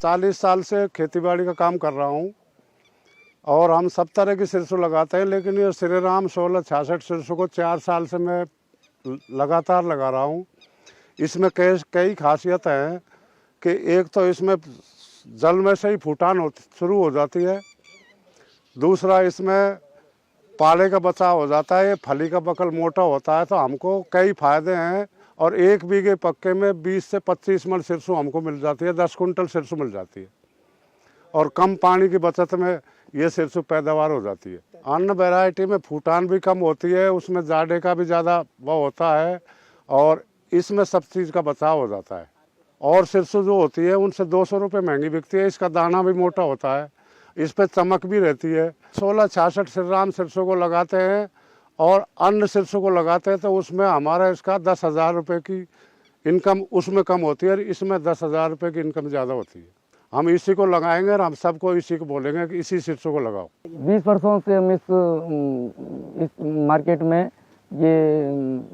40 साल से खेतीबाड़ी का काम कर रहा हूँ और हम सब तरह की सरसों लगाते हैं, लेकिन ये श्री राम 1666 सरसों को 4 साल से मैं लगातार लगा रहा हूँ। इसमें कई खासियत हैं कि एक तो इसमें जल में से ही फूटान शुरू हो जाती है। दूसरा, इसमें पाले का बचाव हो जाता है। ये फली का बकल मोटा होता है तो हमको कई फायदे हैं। और 1 बीघे पक्के में 20 से 25 मन सरसों हमको मिल जाती है, 10 कुंटल सरसों मिल जाती है। और कम पानी की बचत में ये सरसों पैदावार हो जाती है। अन्य वैरायटी में फूटान भी कम होती है, उसमें जाडे का भी ज़्यादा वो होता है और इसमें सब चीज़ का बचाव हो जाता है। और सरसों जो होती है उनसे 200 रुपये महंगी बिकती है। इसका दाना भी मोटा होता है, इस पर चमक भी रहती है। 1666 श्री राम सरसों को लगाते हैं और अन्य सरसों को लगाते हैं तो उसमें हमारा इसका 10,000 रुपये की इनकम उसमें कम होती है, इसमें 10,000 रुपये की इनकम ज़्यादा होती है। हम इसी को लगाएंगे और हम सबको इसी को बोलेंगे कि इसी सरसों को लगाओ। 20 वर्षों से हम इस मार्केट में ये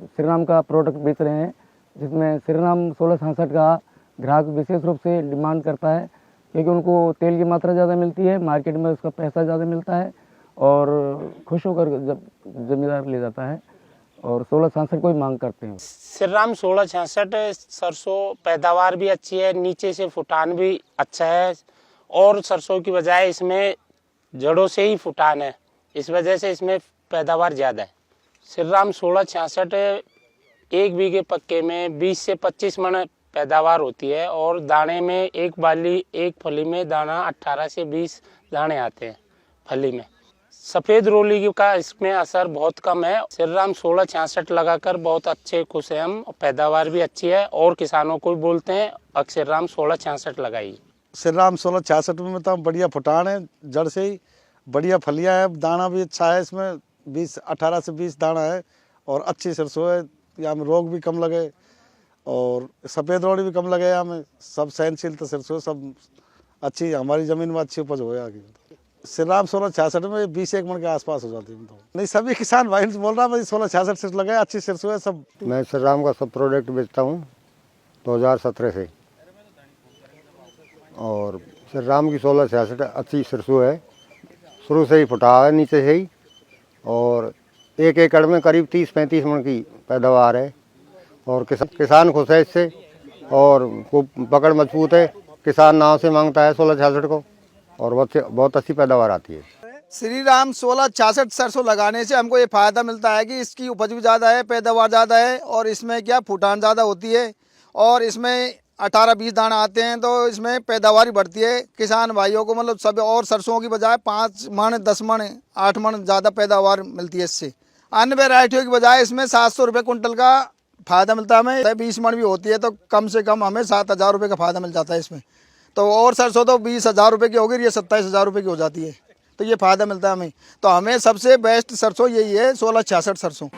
श्री राम का प्रोडक्ट बेच रहे हैं, जिसमें श्री राम 1666 का ग्राहक विशेष रूप से डिमांड करता है, क्योंकि उनको तेल की मात्रा ज़्यादा मिलती है, मार्केट में उसका पैसा ज़्यादा मिलता है और खुश होकर जब ज़मींदार ले जाता है और 1666 को ही मांग करते हैं। श्री राम 1666 सरसों पैदावार भी अच्छी है, नीचे से फुटान भी अच्छा है और सरसों की बजाय इसमें जड़ों से ही फुटान है, इस वजह से इसमें पैदावार ज़्यादा है। श्री राम 1666 1 बीघे पक्के में 20 से 25 मन पैदावार होती है और दाने में एक फली में दाना 18 से 20 दाने आते हैं फली में। सफ़ेद रोली का इसमें असर बहुत कम है। श्री राम 1666 लगाकर बहुत अच्छे खुश हैं हम, पैदावार भी अच्छी है और किसानों को भी बोलते हैं श्री राम 1666 लगाइए। श्री राम 1666 में तो बढ़िया फुटान है, जड़ से ही बढ़िया फलियाँ है, दाना भी अच्छा है, इसमें 18 से 20 दाना है और अच्छी सरसों है। यहाँ में रोग भी कम लगे और सफ़ेद रोड़ी भी कम लगे। यहाँ में सब सहनशील तो सरसों सब अच्छी, हमारी ज़मीन में अच्छी उपज हो आगे। श्री राम 1666 में 20-1 मन के आसपास हो जाती है। तो नहीं, सभी किसान भाई बोल रहा है 1666 सरसों लगे, अच्छी सरसों है सब। मैं श्री राम का सब प्रोडक्ट बेचता हूँ 2017 से और श्री राम की 1666 अच्छी सरसों है, शुरू से ही फुटा है नीचे से ही और 1 एकड़ में करीब 30-35 मन की पैदावार है और किसान खुश है इससे और खूब पकड़ मजबूत है। किसान नाव से मांगता है 1666 को और बहुत अच्छी पैदावार आती है। श्री राम 1666 सरसों लगाने से हमको ये फ़ायदा मिलता है कि इसकी उपज भी ज़्यादा है, पैदावार ज़्यादा है और इसमें क्या फूटान ज़्यादा होती है और इसमें 18-20 दाना आते हैं तो इसमें पैदावार बढ़ती है। किसान भाइयों को मतलब सब और सरसों की बजाय 5 मन 10 मन 8 मन ज़्यादा पैदावार मिलती है इससे। अन्य वेराइटियों की बजाय इसमें 700 रुपये कुंटल का फ़ायदा मिलता है हमें। 20 मन भी होती है तो कम से कम हमें 7,000 रुपये का फ़ायदा मिल जाता है इसमें। तो और सरसों तो 20,000 रुपये की होगी, ये 27,000 रुपये की हो जाती है, तो ये फ़ायदा मिलता है हमें। तो हमें सबसे बेस्ट सरसों यही है 1666 सरसों।